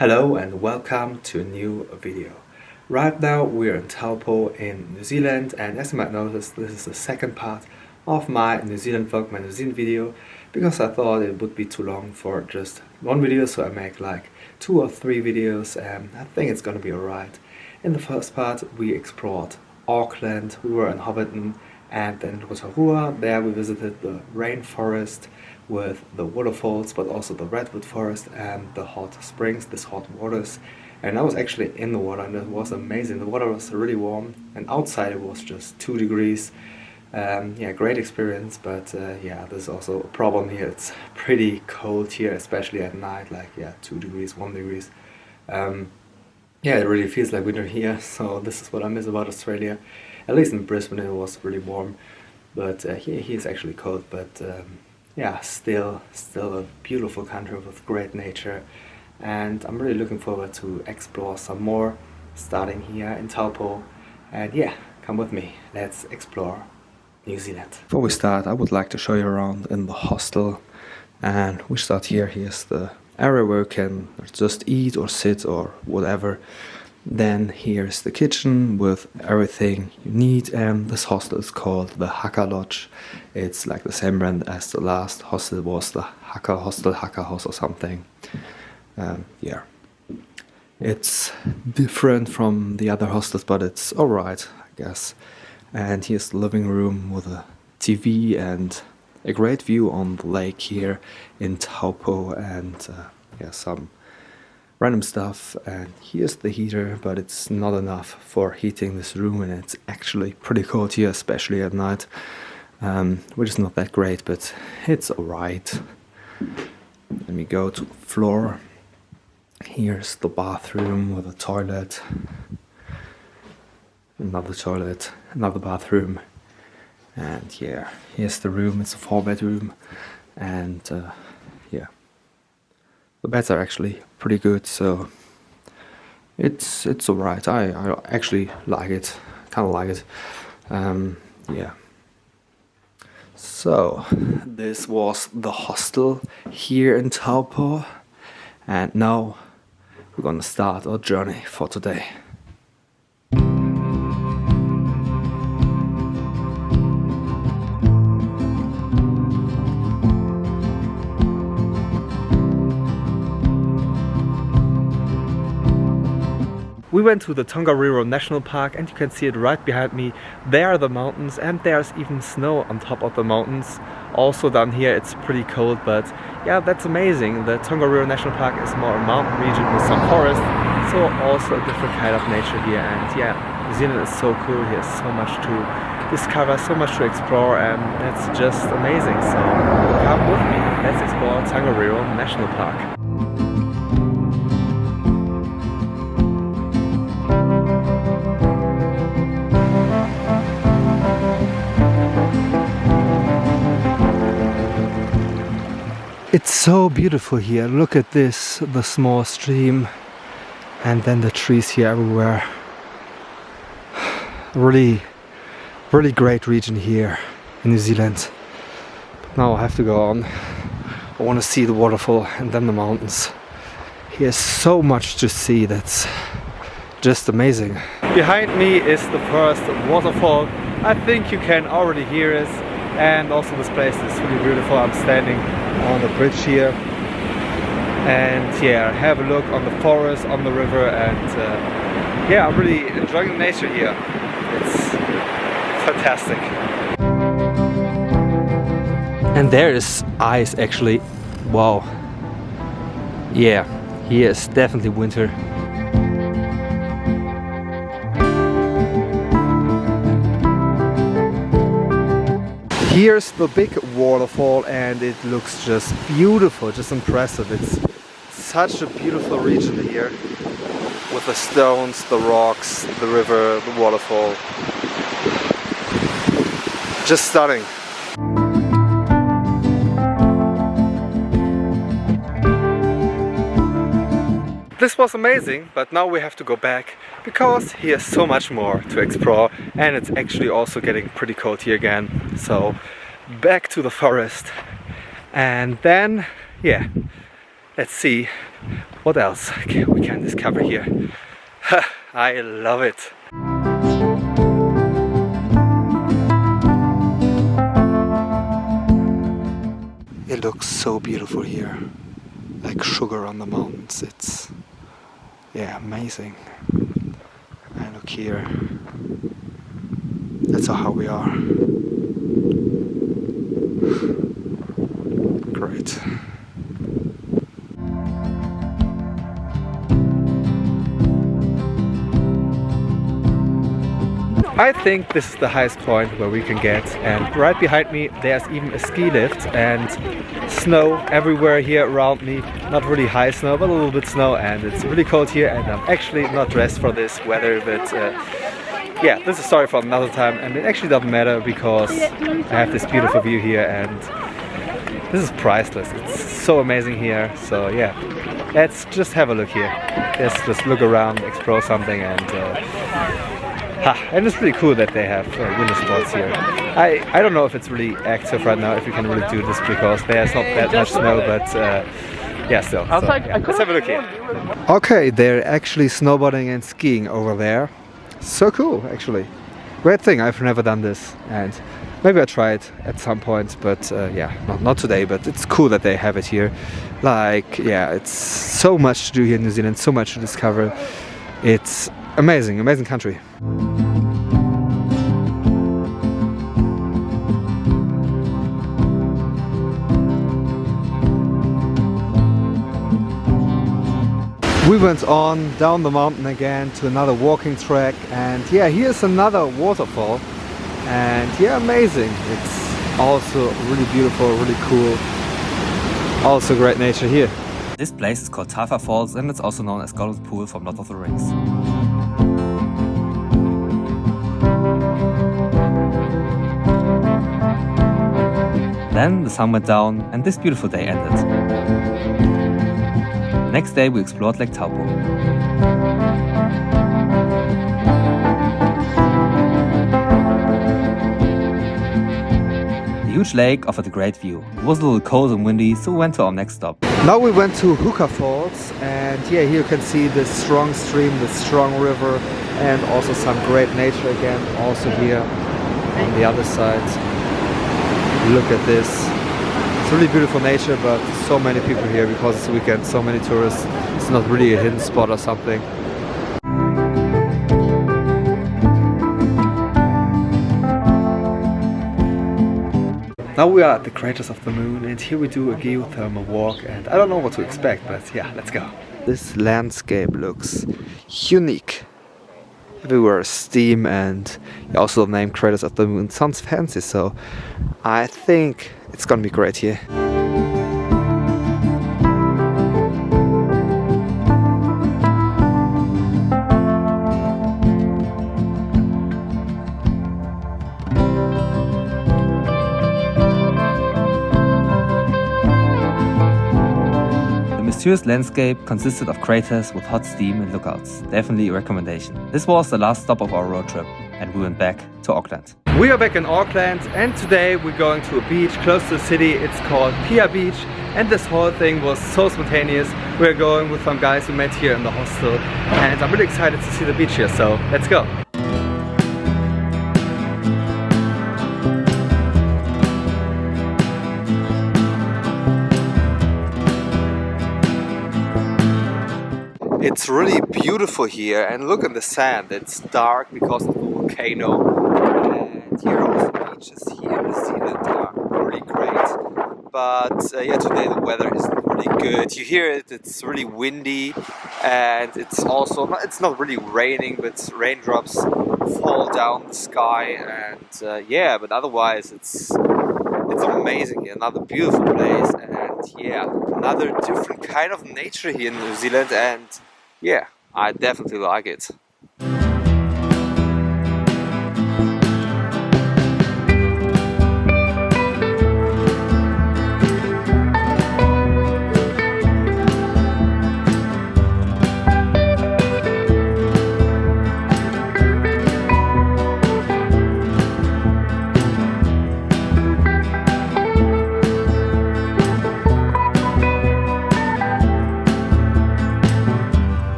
Hello and welcome to a new video. Right now we're in Taupo in New Zealand, and as you might notice, this is the second part of my New Zealand vlog, my New Zealand video, because I thought it would be too long for just one video, so I make like 2 or 3 videos, and I think it's gonna be alright. In the first part we explored Auckland, we were in Hobbiton, and then Rotorua. There we visited the rainforest with the waterfalls, but also the redwood forest and the hot springs, these hot waters. And I was actually in the water, and it was amazing. The water was really warm, and outside it was just 2 degrees. Yeah, great experience, but yeah, there's also a problem here. It's pretty cold here, especially at night, like 2 degrees, 1 degrees. Yeah, it really feels like winter here, so this is what I miss about Australia. At least in Brisbane it was really warm, but here it's actually cold, but yeah, still a beautiful country with great nature, and I'm really looking forward to explore some more, starting here in Taupo. And yeah, come with me, let's explore New Zealand. Before we start, I would like to show you around in the hostel, and we start here. Here's the area where you can just eat or sit or whatever. Then here's the kitchen with everything you need, and this hostel is called the Huka Lodge. It's like the same brand as the last hostel was, the Huka Hostel, Huka House or something. Yeah, it's different from the other hostels, but it's alright, I guess. And here's the living room with a TV and a great view on the lake here in Taupo, and yeah, some random stuff. And here's the heater, but it's not enough for heating this room, and it's actually pretty cold here, especially at night, which is not that great, but it's alright. Let me go to the floor. Here's the bathroom with a toilet, another toilet, another bathroom, and yeah, here's the room. It's a 4-bedroom, and yeah, the beds are actually pretty good, so it's alright. I actually like it, kind of like it. Yeah. So this was the hostel here in Taupo, and now we're gonna start our journey for today. We went to the Tongariro National Park, and you can see it right behind me. There are the mountains, and there's even snow on top of the mountains. Also down here it's pretty cold, but yeah, that's amazing. The Tongariro National Park is more a mountain region with some forest, so also a different kind of nature here. And yeah, New Zealand is so cool. Here's so much to discover, so much to explore, and it's just amazing. So come with me, let's explore Tongariro National Park. It's so beautiful here. Look at this, the small stream, and then the trees here everywhere. Really great region here in New Zealand. But now I have to go on. I want to see the waterfall and then the mountains. Here's so much to see, that's just amazing. Behind me is the first waterfall. I think you can already hear it. And also this place is really beautiful. I'm standing on the bridge here, and yeah, have a look on the forest, on the river, and yeah, I'm really enjoying the nature here. It's fantastic. And there is ice actually. Wow. Yeah, here is definitely winter. Here's the big waterfall, and it looks just beautiful, just impressive. It's such a beautiful region here, with the stones, the rocks, the river, the waterfall. Just stunning. This was amazing, but now we have to go back because here's so much more to explore, and it's actually also getting pretty cold here again. So back to the forest, and then yeah, let's see what else we can discover here. I love it. It looks so beautiful here, like sugar on the mountains. It's, yeah, amazing. And look here, that's how we are. Great. I think this is the highest point where we can get, and right behind me there's even a ski lift and snow everywhere here around me. Not really high snow, but a little bit snow, and it's really cold here, and I'm actually not dressed for this weather, but yeah, this is a story for another time, and it actually doesn't matter because I have this beautiful view here and this is priceless. It's so amazing here. So yeah, let's just have a look here. Let's just look around, explore something, and it's really cool that they have winter sports here. I don't know if it's really active right now, if you can really do this, because there's not that much snow, but yeah, still. So, yeah. Let's have a look here. Okay, they're actually snowboarding and skiing over there. So cool, actually. Great thing, I've never done this, and maybe I try it at some point, but yeah, not today, but it's cool that they have it here. Like, yeah, it's so much to do here in New Zealand, so much to discover. It's amazing, amazing country. We went on down the mountain again to another walking track, and yeah, here's another waterfall, and yeah, amazing. It's also really beautiful, really cool, also great nature here. This place is called Tawhai Falls, and it's also known as Gollum Pool from Lord of the Rings. Then the sun went down and this beautiful day ended. Next day we explored Lake Taupo. The huge lake offered a great view. It was a little cold and windy, so we went to our next stop. Now we went to Huka Falls, and yeah, here you can see the strong stream, the strong river, and also some great nature again, also here on the other side. Look at this. It's really beautiful nature, but so many people here because it's a weekend, so many tourists. It's not really a hidden spot or something. Now we are at the craters of the moon, and here we do a geothermal walk, and I don't know what to expect, but yeah, let's go. This landscape looks unique. Everywhere is steam, and also the name Craters of the Moon sounds fancy, so I think it's gonna be great here. The mysterious landscape consisted of craters with hot steam and lookouts. Definitely a recommendation. This was the last stop of our road trip, and we went back to Auckland. We are back in Auckland, and today we're going to a beach close to the city. It's called Piha Beach, and this whole thing was so spontaneous. We're going with some guys we met here in the hostel, and I'm really excited to see the beach here, so let's go. It's really beautiful here, and look at the sand. It's dark because of the volcano, and here also the beaches here in New Zealand are really great. But yeah, today the weather isn't really good. You hear it, it's really windy, and it's also it's not really raining, but raindrops fall down the sky, and yeah, but otherwise it's amazing here. Another beautiful place, and yeah, another different kind of nature here in New Zealand, and yeah, I definitely like it.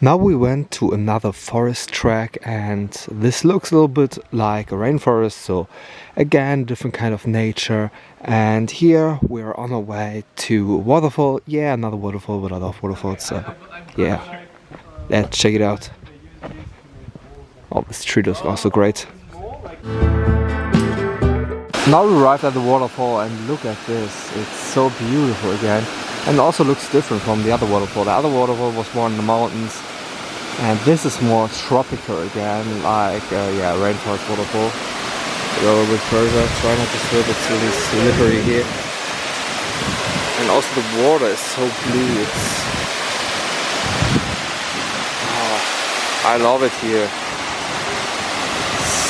Now we went to another forest track, and this looks a little bit like a rainforest, so again different kind of nature. And here we're on our way to a waterfall. Yeah, another waterfall, but I love waterfalls, so yeah, let's check it out. Oh, this tree is also great. Now we arrived at the waterfall, and look at this, it's so beautiful again, and also looks different from the other waterfall. The other waterfall was more in the mountains, and this is more tropical again, like yeah, rainforest waterfall. Go a little bit further, try not to slip, it's really slippery here. And also the water is so blue, it's... Oh, I love it here.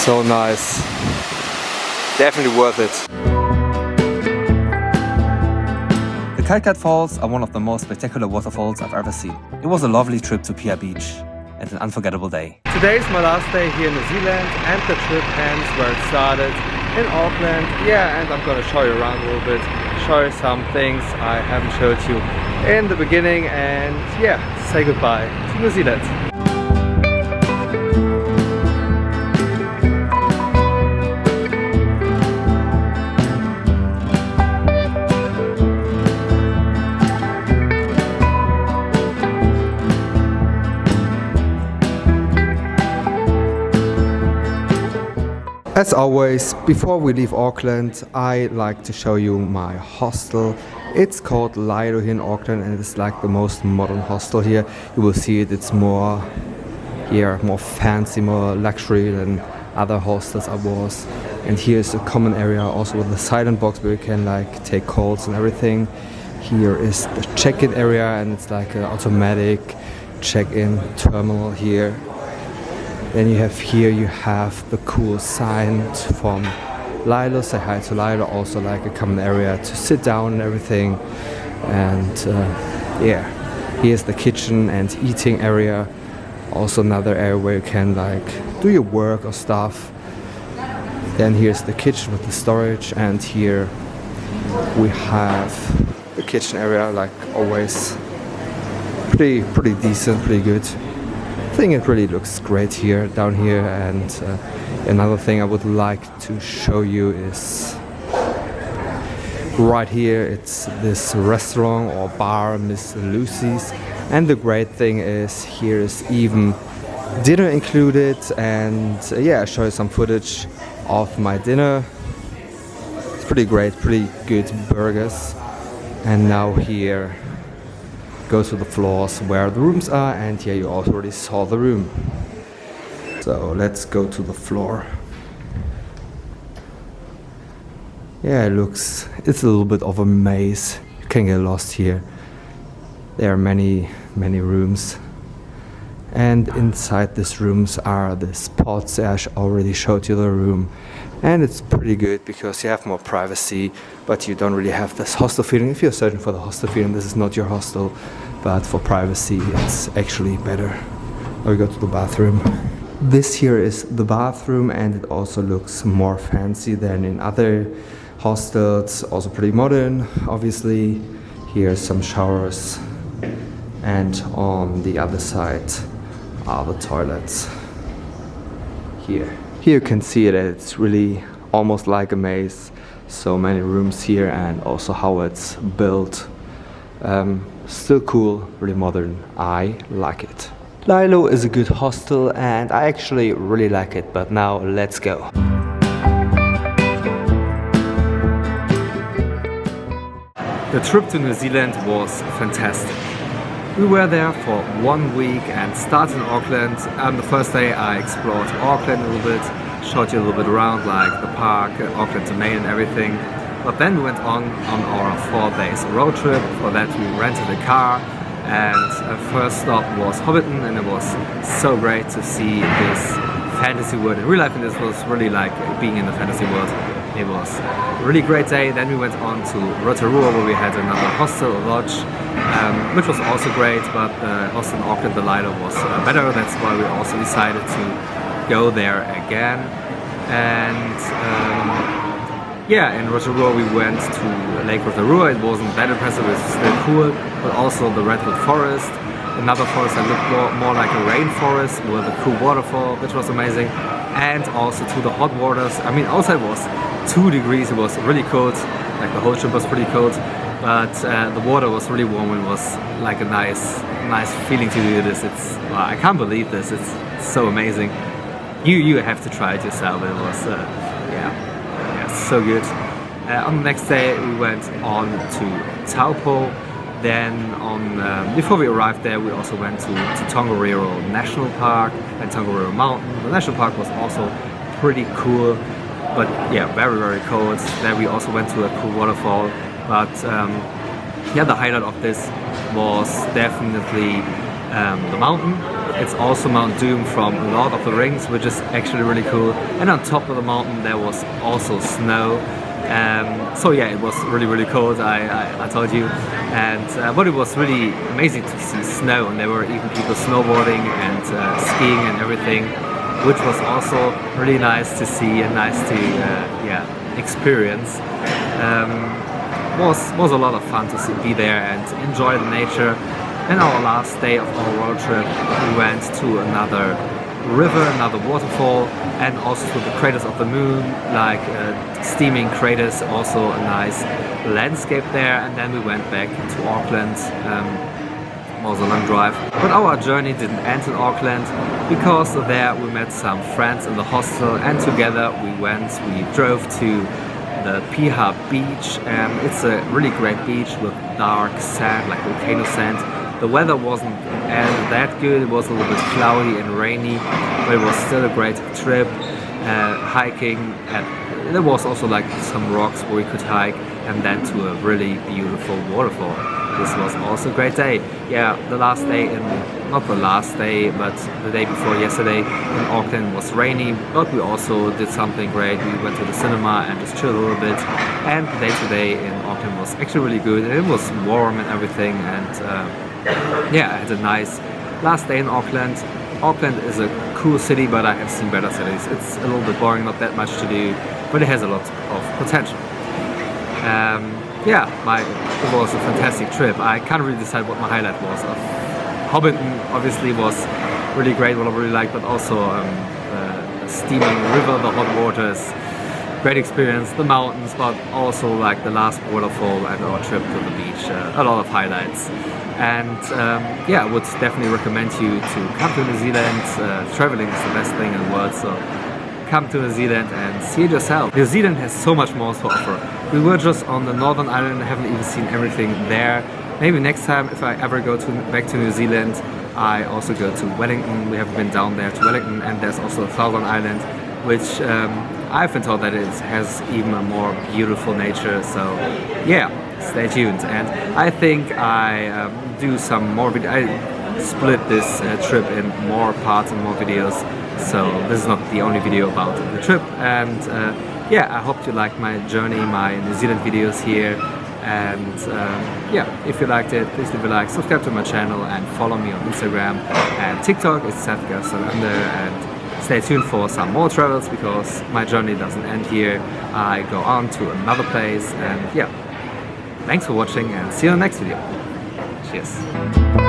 So nice. Definitely worth it. The Kitekite Falls are one of the most spectacular waterfalls I've ever seen. It was a lovely trip to Piha Beach and an unforgettable day. Today is my last day here in New Zealand, and the trip ends where it started, in Auckland. Yeah, and I'm gonna show you around a little bit, show you some things I haven't showed you in the beginning, and yeah, say goodbye to New Zealand. As always, before we leave Auckland, I like to show you my hostel. It's called LyLo here in Auckland, and it's like the most modern hostel here. You will see it, it's more fancy, more luxury than other hostels I was. And here's a common area also with the silent box where you can like take calls and everything. Here is the check-in area, and it's like an automatic check-in terminal here. Then you have the cool sign from LyLo, say hi to LyLo, also like a common area to sit down and everything. And yeah, here's the kitchen and eating area, also another area where you can like do your work or stuff. Then here's the kitchen with the storage, and here we have the kitchen area, like always pretty decent, pretty good. I think it really looks great here, down here. And another thing I would like to show you is right here. It's this restaurant or bar, Miss Lucy's, and the great thing is here is even dinner included. And yeah, I'll show you some footage of my dinner. It's pretty great, pretty good burgers. And now here go to the floors where the rooms are, and yeah, you already saw the room. So let's go to the floor. Yeah, it's a little bit of a maze. You can get lost here. There are many rooms, and inside these rooms are the spots. I already showed you the room, and it's pretty good because you have more privacy, but you don't really have this hostel feeling. If you're searching for the hostel feeling, this is not your hostel, but for privacy it's actually better. Now we go to the bathroom. This here is the bathroom, and it also looks more fancy than in other hostels, also pretty modern, obviously. Here are some showers, and on the other side are the toilets. Here you can see it, it's really almost like a maze. So many rooms here, and also how it's built. Still cool, really modern. I like it. LyLo is a good hostel, and I actually really like it, but now let's go. The trip to New Zealand was fantastic. We were there for 1 week and started in Auckland. The first day I explored Auckland a little bit, showed you a little bit around, like the park, Auckland domain and everything. But then we went on our 4 days road trip. For that we rented a car, and our first stop was Hobbiton, and it was so great to see this fantasy world in real life, and this was really like being in the fantasy world. It was a really great day. Then we went on to Rotorua, where we had another hostel, a lodge, which was also great, but the hostel in Auckland, the LyLo, was better. That's why we also decided to go there again. And yeah, in Rotorua we went to Lake Rotorua. It wasn't that impressive, it was still cool, but also the redwood forest. another forest that looked more like a rainforest with a cool waterfall, which was amazing. And also to the hot waters. I mean, outside was 2 degrees, it was really cold, like the whole trip was pretty cold, but the water was really warm and was like a nice feeling to do this. I can't believe this, it's so amazing. You have to try it yourself. It was yeah, so good. On the next day we went on to Taupo. Then before we arrived there, we also went to Tongariro National Park and Tongariro Mountain. The national park was also pretty cool, but yeah, very cold. There we also went to a cool waterfall. But yeah, the highlight of this was definitely the mountain. It's also Mount Doom from Lord of the Rings, which is actually really cool. And on top of the mountain there was also snow. So yeah, it was really cold, I told you, and but it was really amazing to see snow, and there were even people snowboarding and skiing and everything, which was also really nice to see and nice to yeah, experience. Was a lot of fun to be there and enjoy the nature. And our last day of our road trip, we went to another river, another waterfall, and also to the craters of the moon, like steaming craters, also a nice landscape there. And then we went back to Auckland. It was a long drive, but our journey didn't end in Auckland, because there we met some friends in the hostel, and together we drove to the Piha Beach. It's a really great beach with dark sand, like volcano sand. The weather wasn't that good, it was a little bit cloudy and rainy, but it was still a great trip. Hiking, and there was also like some rocks where we could hike, and then to a really beautiful waterfall. This was also a great day. Yeah, the last day, not the last day, but the day before yesterday in Auckland was rainy, but we also did something great. We went to the cinema and just chilled a little bit, and the day today in Auckland was actually really good. It was warm and everything, and yeah, I had a nice last day in Auckland. Auckland is a cool city, but I have seen better cities. It's a little bit boring, not that much to do, but it has a lot of potential. Yeah, it was a fantastic trip. I can't really decide what my highlight was. Hobbiton obviously was really great, what I really liked, but also the steaming river, the hot waters, great experience, the mountains, but also like the last waterfall and our trip to the beach, a lot of highlights. And yeah, I would definitely recommend you to come to New Zealand. Traveling is the best thing in the world, so come to New Zealand and see it yourself. New Zealand has so much more to offer. We were just on the Northern Island, haven't even seen everything there. Maybe next time, if I ever go back to New Zealand, I also go to Wellington. We haven't been down there to Wellington, and there's also the Southern Island, which I've been told that it has even a more beautiful nature. So yeah, stay tuned. And I think I do some more videos. I split this trip in more parts and more videos. So this is not the only video about the trip. And yeah, I hope you liked my journey, my New Zealand videos here. And yeah, if you liked it, please leave a like, subscribe to my channel, and follow me on Instagram and TikTok. It's SethGustavUnder, and stay tuned for some more travels, because my journey doesn't end here. I go on to another place, and yeah, thanks for watching, and see you in the next video. Cheers.